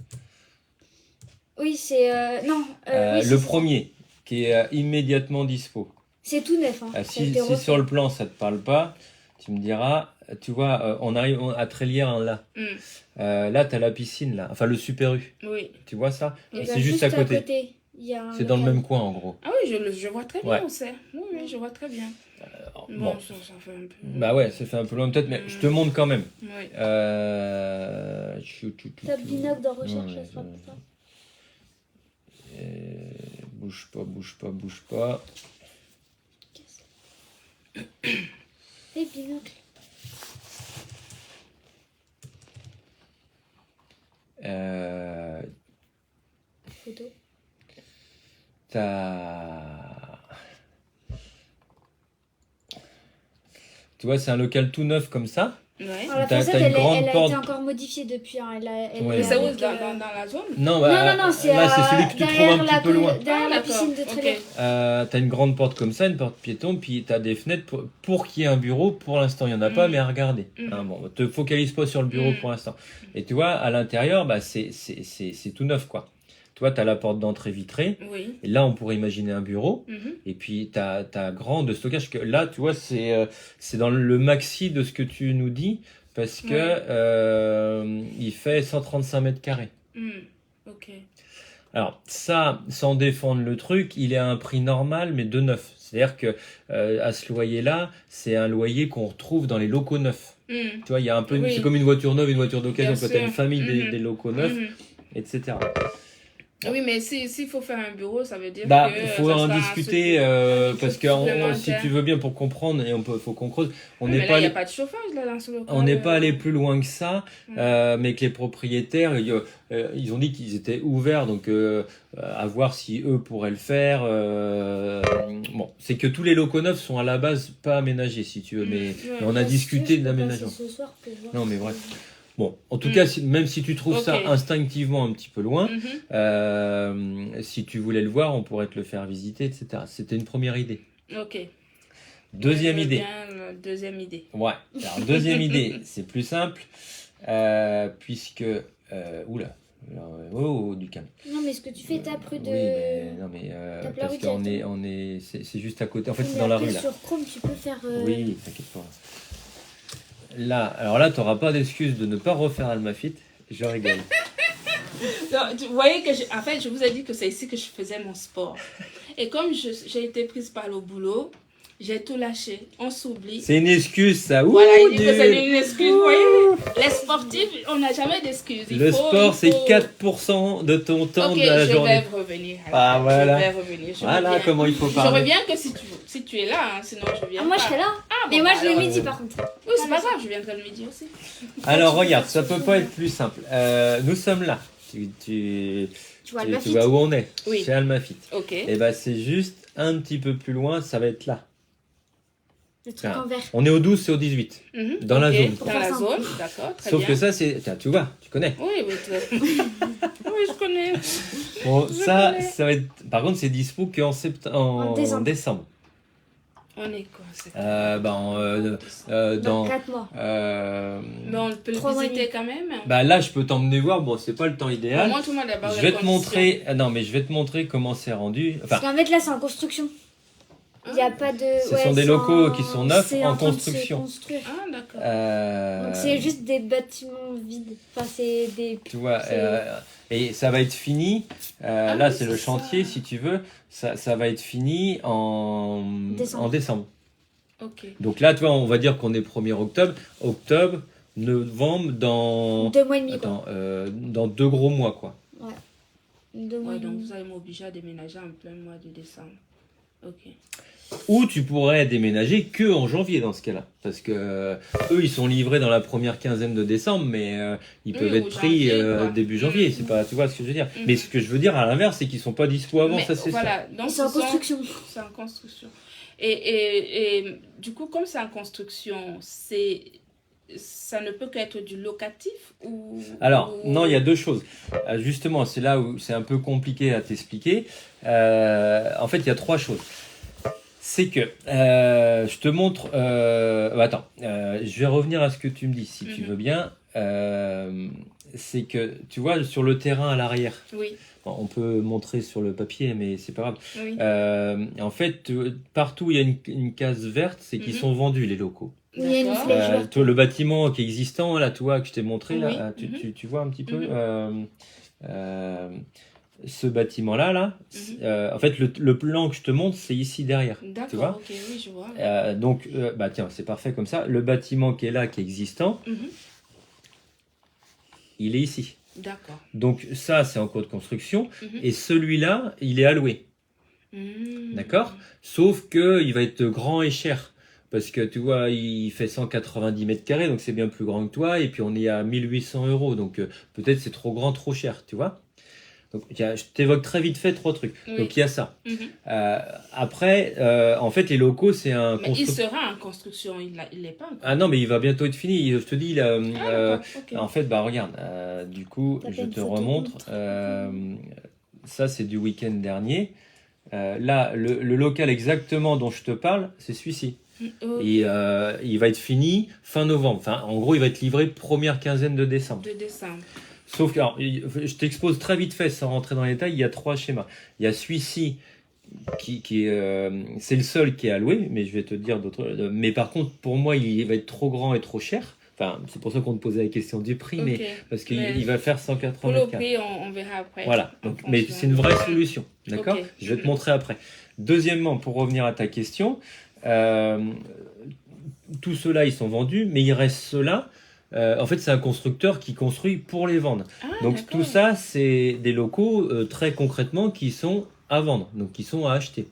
Oui, c'est. Non. Oui, Le c'est ça. premier, qui est immédiatement dispo. C'est tout neuf. Hein. Ça a Si été refait. sur le plan ça te parle pas, tu me diras. Tu vois, on arrive à Trélière là. Là, tu as la piscine là. Enfin, le Super U. Oui. Tu vois ça? Et C'est bah, juste à côté. Il y a un C'est dans le local. même coin en gros. Ah oui, je vois très bien Ouais. où c'est. Oui, oui, je vois très bien. Bon. Ça fait un peu. Bah ouais, ça fait un peu loin peut-être, mais je te montre quand même. Oui. Tape binocle dans recherche, Ouais, ça sera plus simple. Bouge pas, bouge pas, bouge pas. Et binocle. Photo. Tu vois, c'est un local tout neuf comme ça. Ouais. Alors, la T'as- façade, t'as une elle, grande elle a porte. été encore modifiée depuis. Hein. Elle Ouais. est Mais ça où avec, dans la zone? Non, non, c'est là, c'est celui que tu trouves derrière un petit peu loin. Derrière la d'accord. piscine de Trélière. Ok. T'as une grande porte comme ça, une porte piéton, puis t'as des fenêtres pour qu'il y ait un bureau. Pour l'instant, il n'y en a pas, mais à regarder. Hein, bon, te focalise pas sur le bureau pour l'instant. Et tu vois, à l'intérieur, bah, c'est tout neuf, quoi. Tu vois, t'as la porte d'entrée vitrée. Oui. Et là, on pourrait imaginer un bureau. Mhm. Et puis, t'as grand de stockage. Que là, tu vois, c'est dans le maxi de ce que tu nous dis, parce que il fait 135 mètres carrés. Ok. Alors, ça, sans défendre le truc, il est à un prix normal, mais de neuf. C'est-à-dire que à ce loyer-là, c'est un loyer qu'on retrouve dans les locaux neufs. Tu vois, il y a un peu, Oui. c'est comme une voiture neuve, une voiture d'occasion. Bien Quand tu as sûr. une famille Mhm. des locaux neufs, Mhm. etc. Oui, mais s'il faut faire un bureau, ça veut dire Bah, que il faut ça en sera discuter parce que si tu veux bien pour comprendre, et faut qu'on creuse. On mais n'est là, pas il n'y a allé- pas de chauffage là, dans ce local. on n'est pas allé plus loin que ça, mais que les propriétaires, ils ont dit qu'ils étaient ouverts, donc à voir si eux pourraient le faire. Bon, c'est que tous les locaux neufs sont à la base pas aménagés, si tu veux, mais on a discuté de l'aménagement. Ce soir pour voir Non, mais si- bref. Bon, en tout cas, même si tu trouves ça Ok. instinctivement un petit peu loin, Mhm. si tu voulais le voir, on pourrait te le faire visiter, etc. C'était une première idée. Ok. Deuxième Je veux idée. bien la deuxième idée. Ouais. Alors, deuxième idée, c'est plus simple, puisque... oula. Alors, oh, du calme. Non, mais ce que tu fais, tape rue de. Oui, mais... Non, mais... Tape la parce rue qu'on est... directement. C'est juste à côté. En fait, Oui, c'est mais dans la après, rue, là. Sur Chrome, tu peux faire. Oui, t'inquiète pas. Là, alors là, t'auras pas d'excuse de ne pas refaire Almafit. Je rigole. Donc, vous voyez que, en fait, je vous ai dit que c'est ici que je faisais mon sport. Et comme j'ai été prise par le boulot, j'ai tout lâché. On s'oublie. C'est une excuse, ça. Ouh, Voilà, il dit que nul. c'est une excuse. Vous voyez, les sportifs, on n'a jamais d'excuses. Le sport, c'est 4% de ton temps Ok, de la je journée. vais revenir. Ah, voilà. Je vais revenir. Je Voilà reviens. comment il faut Je parler. reviens que si tu es là, hein, sinon je viens Ah, moi, pas. je serai là. Ah, Mais bon, moi, bah, je vais alors, le midi, par contre. Oui, c'est pas grave, je viendrai le midi aussi. Alors regarde, ça peut pas être plus simple. Nous sommes là. Tu Tu vois, tu le vois où on est. Oui. Chez Almafit. Ok. Et bah c'est juste un petit peu plus loin, ça va être là. Le truc en vert. On est au 12, c'est au 18. Mhm, Dans la ok, zone. Dans la zone, d'accord, très Sauf bien. que ça, c'est... Tiens, tu vois, tu connais. Oui, oui, oui, je connais. Bon, Je ça connais. va être... Par contre, c'est dispo qu'en En décembre. décembre. On est quoi c'est Dans... 4 mois. Mais on peut le 3 mois et visiter demi. quand même. Bah là, je peux t'emmener voir. Bon, c'est pas le temps idéal. Montre-moi d'abord Je les vais te conditions. montrer... Non, mais je vais te montrer comment c'est rendu. Enfin, Parce qu'en fait, là, c'est en construction. Il n'y a pas de. Ce sont des c'est locaux en- qui sont neufs c'est en train de se construction. construire. Ah, d'accord. Donc, c'est juste des bâtiments vides. Enfin, c'est des. Tu vois, c'est- et ça va être fini. Ah Là, oui, c'est le c'est chantier, ça. si tu veux. Ça va être fini en décembre. Ok. Donc là, tu vois, on va dire qu'on est 1er octobre. Octobre, novembre, dans... 2 mois et demi, quoi. Attends, dans 2 gros mois, quoi. 2 mois Ouais, et donc demi. vous allez m'obliger à déménager en plein mois de décembre. Ok. Ou tu pourrais déménager que en janvier dans ce cas-là. Parce que eux, ils sont livrés dans la première quinzaine de décembre, mais ils Oui, peuvent ou être pris janvier, quoi. début janvier. C'est pas, tu vois ce que je veux dire. Mhm. Mais ce que je veux dire à l'inverse, c'est qu'ils sont pas dispo avant, Mais ça c'est ça. voilà, donc C'est en ce sont- construction. C'est en construction. Et du coup, comme c'est en construction, c'est ça ne peut qu'être du locatif ou... Alors, ou- non, il y a deux choses. Justement, c'est là où c'est un peu compliqué à t'expliquer. En fait, il y a trois choses. C'est que, je te montre... attends, je vais revenir à ce que tu me dis, si tu veux bien. C'est que, tu vois, sur le terrain à l'arrière, Oui, bon, on peut montrer sur le papier, mais c'est pas grave. oui. En fait, partout où il y a une case verte, c'est qu'ils sont vendus, les locaux. Oui, il y a une D'accord. flèche verte. Toi, le bâtiment qui est existant, là, toi, que je t'ai montré, là, Oui. tu vois un petit peu ce bâtiment-là, là, en fait, le plan que je te montre, c'est ici derrière. Tu vois D'accord, ok, oui, je vois. donc, bah tiens, c'est parfait comme ça. Le bâtiment qui est là, qui est existant, Mhm. il est ici. D'accord. Donc ça, c'est en cours de construction. Mhm. Et celui-là, il est alloué. Mhm. D'accord. Sauf que il va être grand et cher. Parce que tu vois, il fait 190 mètres carrés, donc c'est bien plus grand que toi. Et puis on est à 1800 euros. Donc peut-être c'est trop grand, trop cher, tu vois. Donc je t'évoque très vite fait trois trucs. Oui. Donc il y a ça. Mhm. Après, en fait, les locaux, c'est un Mais il constructeur. sera en construction, il l'est pas encore. Ah non, mais il va bientôt être fini. Je te dis, là, D'accord, ok. en fait, bah regarde, du coup, T'as je pas une te photo remontre. Ça, c'est du week-end dernier. Là, le local exactement dont je te parle, c'est celui-ci. Ok. Et il va être fini fin novembre. Enfin, en gros, il va être livré première quinzaine de décembre. De décembre. Sauf que, alors, je t'expose très vite fait, sans rentrer dans les détails, il y a trois schémas. Il y a celui-ci qui est, c'est le seul qui est alloué, mais je vais te dire d'autres. Mais par contre, pour moi, il va être trop grand et trop cher. Enfin, c'est pour ça qu'on te posait la question du prix, mais Ok. parce qu'il Mais il va faire 180 Pour le mètres carrés. prix, on verra après. Voilà. En Donc, mais fonction. c'est une vraie solution, d'accord? Ok. Je vais te montrer après. Deuxièmement, pour revenir à ta question, tous ceux-là, ils sont vendus, mais il reste ceux-là. En fait, c'est un constructeur qui construit pour les vendre. Ah, Donc d'accord. tout ça, c'est des locaux très concrètement qui sont à vendre, donc qui sont à acheter.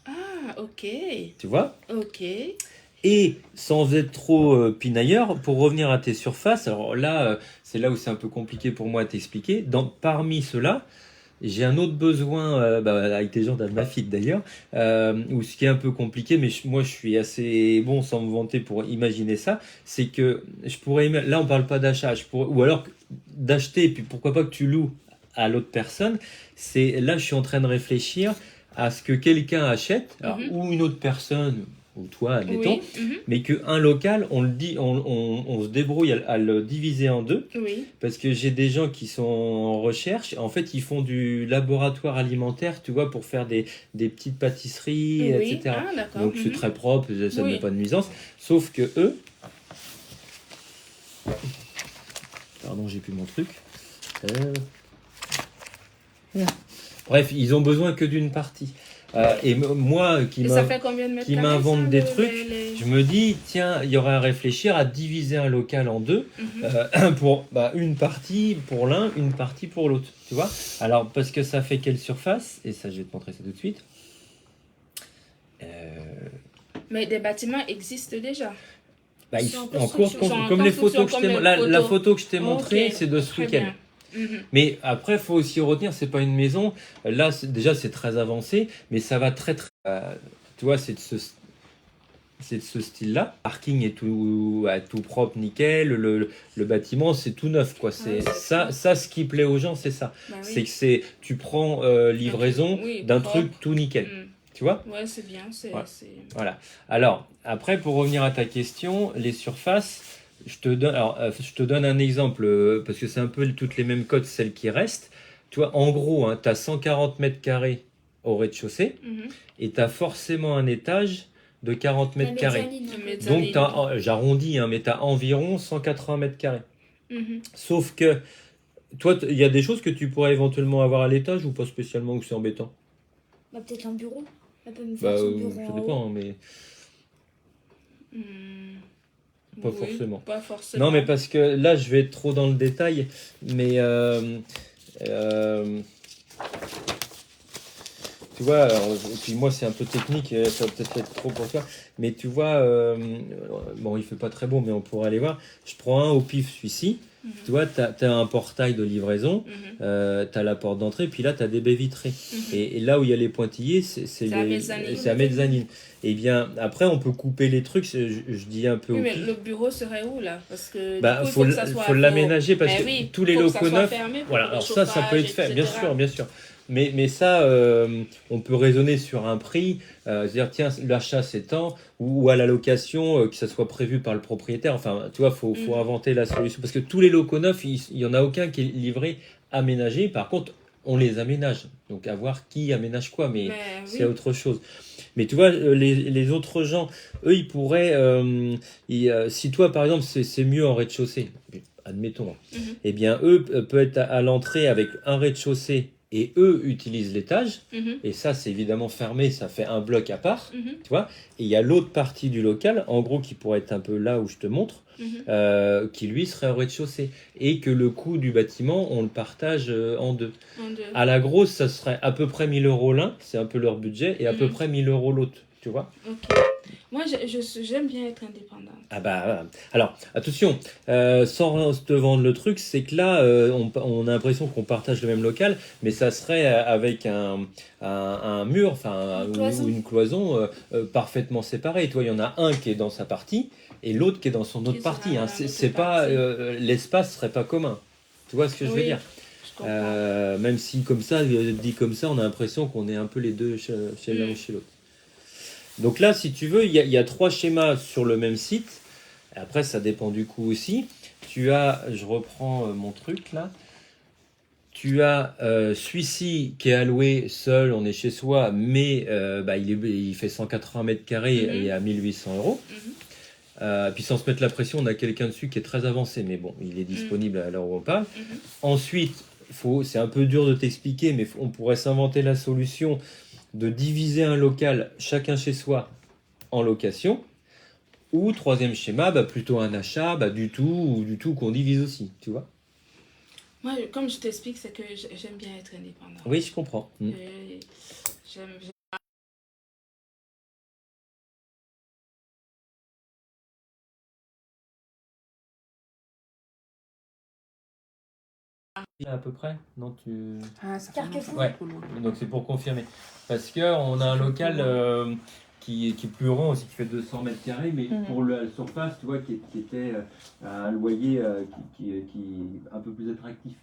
Ah, ok. Tu vois? Ok. Et sans être trop pinailleur, pour revenir à tes surfaces, alors là, c'est là où c'est un peu compliqué pour moi à t'expliquer. Parmi ceux-là, j'ai un autre besoin, avec des gens d'Almafit d'ailleurs, où ce qui est un peu compliqué, mais moi je suis assez bon sans me vanter pour imaginer ça, c'est que je pourrais, là on parle pas d'achat, ou alors d'acheter, et puis pourquoi pas que tu loues à l'autre personne, c'est là je suis en train de réfléchir à ce que quelqu'un achète, alors, ou une autre personne, ou toi admettons, Oui. Mhm. mais qu'un local, on se débrouille à le diviser en deux, Oui. parce que j'ai des gens qui sont en recherche. En fait, ils font du laboratoire alimentaire, tu vois, pour faire des petites pâtisseries, Oui. etc. Ah, d'accord. Donc c'est très propre, ça ne Oui. met pas de nuisance. Sauf que eux... Pardon, j'ai plus mon truc. Bref, ils ont besoin que d'une partie. Et moi, Et ça fait combien de mètres qui carrés, m'invente ça, des le- trucs, je me dis, tiens, il y aurait à réfléchir à diviser un local en deux, pour une partie pour l'un, une partie pour l'autre, tu vois. Alors, parce que ça fait quelle surface? Et ça, je vais te montrer ça tout de suite. Mais des bâtiments existent déjà. Ils Ils sont sont en cours, Ils sont en comme les construction, photos que je comme t'ai les la photos. photo que je t'ai montrée, Ok, c'est de ce très week-end. bien. Mhm. Mais après, il faut aussi retenir, c'est pas une maison. Là, déjà, c'est très avancé, mais ça va très, très. Tu vois, c'est de ce style-là. Le parking est tout propre, nickel. Le bâtiment, c'est tout neuf, quoi. C'est Ouais, c'est ça, ce qui plaît aux gens, c'est ça. Bah oui. C'est que tu prends livraison Oui, d'un propre. truc tout nickel. Mm. Tu vois? Ouais, c'est bien. Ouais. C'est... Voilà. Alors, après, pour revenir à ta question, les surfaces, je te donne un exemple, parce que c'est un peu toutes les mêmes codes, celles qui restent. Tu vois, en gros, tu as 140 mètres carrés au rez-de-chaussée, Mhm. et tu as forcément un étage de 40 La mètres carrés. mezzanine, un peu. mezzanine. Donc, j'arrondis, mais tu as environ 180 mètres carrés. Mhm. Sauf que, toi, il y a des choses que tu pourrais éventuellement avoir à l'étage ou pas spécialement, ou c'est embêtant? Bah, peut-être un bureau. Elle peut me faire son bureau Ça en haut. dépend, hein, mais... Pas Oui, forcément. Pas forcément. Non, mais parce que là, je vais être trop dans le détail, mais tu vois, alors, et puis moi c'est un peu technique, ça va peut-être être trop pour toi, mais tu vois, bon il fait pas très beau, mais on pourrait aller voir. Je prends un au pif, celui-ci. Tu vois, tu as un portail de livraison, tu as la porte d'entrée, puis là tu as des baies vitrées. Et là où il y a les pointillés, c'est la les- mezzanine. c'est la mezzanine. Et bien après on peut couper les trucs, je dis un peu Oui, au mais pif. le bureau serait où là? Parce que Bah, du coup, il faut, que ça soit faut l'aménager parce Mais que oui, tous les faut que ça locaux soit neufs, fermé pour voilà, le alors ça peut chauffage, être fait, etc. bien sûr. Mais ça, on peut raisonner sur un prix, dire tiens, l'achat c'est tant, ou à la location, que ça soit prévu par le propriétaire. Enfin, tu vois, faut inventer la solution parce que tous les locaux neufs, il y en a aucun qui est livré aménagé. Par contre, on les aménage. Donc à voir qui aménage quoi, mais Mais c'est oui. autre chose. Mais tu vois, les autres gens, eux, ils pourraient, si toi par exemple c'est mieux en rez-de-chaussée, admettons, eh bien eux peuvent être à l'entrée avec un rez-de-chaussée et eux utilisent l'étage. Et ça, c'est évidemment fermé, ça fait un bloc à part, tu vois. Et il y a l'autre partie du local, en gros, qui pourrait être un peu là où je te montre, qui lui serait au rez-de-chaussée. Et que le coût du bâtiment, on le partage en deux. En deux. À la grosse, ça serait à peu près 1000 euros l'un, c'est un peu leur budget, et à peu près 1000 euros l'autre, tu vois. Ok. Moi, j'aime bien être indépendante. Ah bah voilà. Alors attention, sans te vendre le truc, c'est que là on a l'impression qu'on partage le même local, mais ça serait avec un mur, enfin ou une cloison parfaitement séparée. Toi, il y en a un qui est dans sa partie et l'autre qui est dans son autre Qui sera partie. dans Hein. l'autre C'est pas partie. l'espace serait pas commun. Tu vois ce que je veux Oui, dire? je comprends. Même si comme ça, dit comme ça, on a l'impression qu'on est un peu les deux chez l'un ou chez l'autre. Donc là, si tu veux, il y a 3 schémas sur le même site. Après, ça dépend du coût aussi. Tu as, je reprends mon truc là. Tu as celui-ci qui est alloué seul, on est chez soi, mais il fait 180 mètres carrés et à 1800 euros. Puis sans se mettre la pression, on a quelqu'un dessus qui est très avancé, mais bon, il est disponible à l'heure où on parle. Ensuite, c'est un peu dur de t'expliquer, mais on pourrait s'inventer la solution de diviser un local chacun chez soi en location, ou troisième schéma, plutôt un achat du tout qu'on divise aussi, tu vois. Moi, comme je t'explique, c'est que j'aime bien être indépendante. Oui, je comprends. J'aime À peu près? Non, tu... Ah, ça Carquefou. Ouais, donc c'est pour confirmer. Parce qu'on a un local qui est plus rond aussi, qui fait 200 mètres carrés, mais pour la surface, tu vois, qui était à un loyer qui est un peu plus attractif.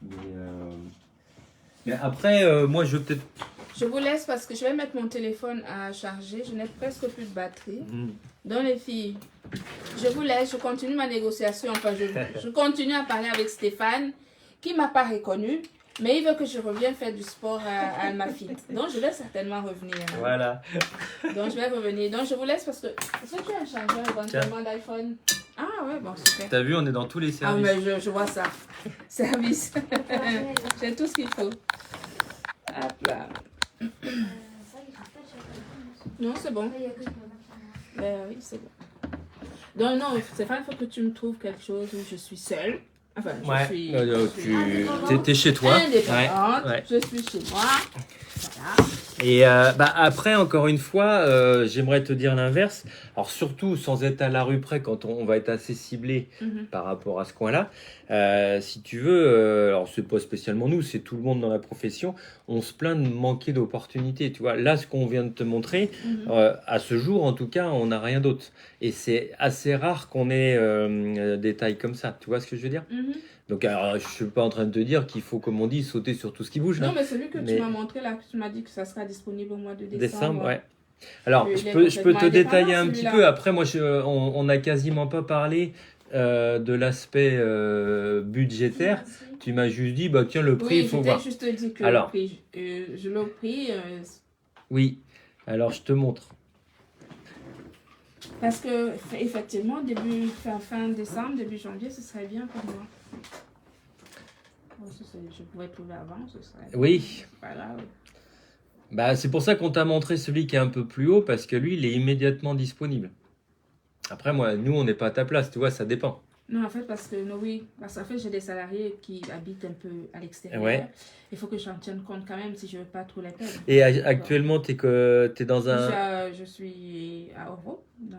Mais après, moi, je veux peut-être... Je vous laisse parce que je vais mettre mon téléphone à charger. Je n'ai presque plus de batterie. Donc les filles, je vous laisse. Je continue ma négociation. Enfin, je continue à parler avec Stéphane, qui ne m'a pas reconnu. Mais il veut que je revienne faire du sport à Almafit. Donc je vais certainement revenir. Hein. Voilà. Donc je vais revenir. Donc je vous laisse parce que... Est-ce que tu as un chargeur éventuellement d'iPhone? Ah ouais, bon, super. T'as vu, on est dans tous les Ah services. mais je vois ça. Service. J'ai tout ce qu'il faut. Hop là. Non, c'est bon. Ben oui, c'est bon. Donc non, Stéphane, il faut que tu me trouves quelque chose où je suis seule. Enfin, T'es chez toi. Indépendante. Ouais. Je suis chez moi. Voilà. Et après, encore une fois, j'aimerais te dire l'inverse. Alors surtout, sans être à la rue près, quand on va être assez ciblé par rapport à ce coin-là, si tu veux, alors c'est pas spécialement nous, c'est tout le monde dans la profession, on se plaint de manquer d'opportunités. Tu vois, là, ce qu'on vient de te montrer, à ce jour, en tout cas, on n'a rien d'autre. Et c'est assez rare qu'on ait des tailles comme ça. Tu vois ce que je veux dire? Donc, alors, je suis pas en train de te dire qu'il faut, comme on dit, sauter sur tout ce qui bouge. Non, hein. mais celui que tu m'as montré là, tu m'as dit que ça sera disponible au mois de décembre. Décembre, ouais. Alors, Il je est peux te complètement détailler indépendant, un petit celui-là. peu. Après, moi, on n'a quasiment pas parlé de l'aspect budgétaire. Tu m'as juste dit, tiens, le prix, il faut voir. Oui, je t'ai juste dit que Alors. le prix, le prix, Oui, alors je te montre. parce que effectivement, fin décembre, début janvier, ce serait bien pour moi. Bon, je pourrais trouver avant, ce serait... Oui. Pas grave. C'est pour ça qu'on t'a montré celui qui est un peu plus haut, parce que lui, il est immédiatement disponible. Après, moi, nous, on n'est pas à ta place, tu vois, ça dépend. Non, en fait, parce que oui, parce qu'en fait, j'ai des salariés qui habitent un peu à l'extérieur. Ouais. Il faut que j'en tienne compte quand même si je veux pas trop les perdre. Et actuellement, t'es dans un... Je suis à Oro, dans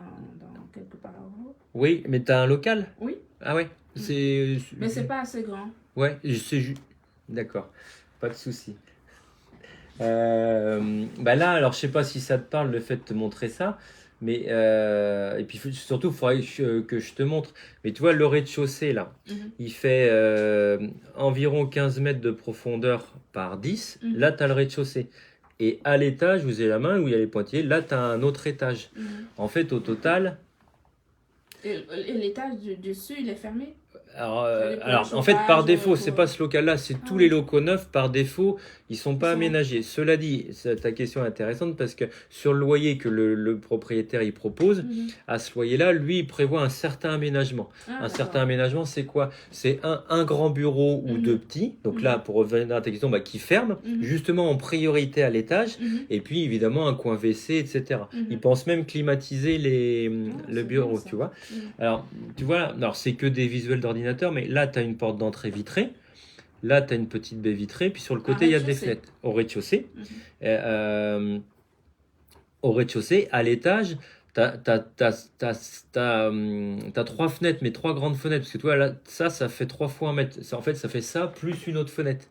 quelque part à Oro. Oui, mais t'as un local? Oui. Ah ouais, Mais c'est pas assez grand. Ouais, d'accord, pas de souci. Bah là, alors je sais pas si ça te parle le fait de te montrer ça, mais et puis surtout, il faudrait que je te montre. Mais tu vois, le rez-de-chaussée là, il fait environ 15 mètres de profondeur par 10. Là, tu as le rez-de-chaussée. Et à l'étage, vous avez la main où il y a les pointillés, là, tu as un autre étage. En fait, au total. Et l'étage du dessus, il est fermé? Alors en fait, par défaut, c'est pas ce local-là, c'est tous les locaux neufs, par défaut, ils sont pas aménagés. Cela dit, ta question est intéressante parce que sur le loyer que le propriétaire il propose, à ce loyer-là, lui, il prévoit un certain aménagement. Un certain aménagement, c'est quoi? C'est un grand bureau ou deux petits. Donc là, pour revenir à ta question, qui ferme, justement en priorité à l'étage. Et puis évidemment, un coin WC, etc. Il pense même climatiser le bureau, tu vois. Alors, tu vois, alors c'est que des visuels d'ordinateur, mais là, tu as une porte d'entrée vitrée. Là, tu as une petite baie vitrée. Puis sur le côté, il y a des fenêtres. Au rez-de-chaussée. Au rez-de-chaussée, à l'étage, tu as 3 fenêtres, mais 3 grandes fenêtres. Parce que toi, là, ça fait 3 fois 1 mètre. En fait, ça fait ça plus une autre fenêtre.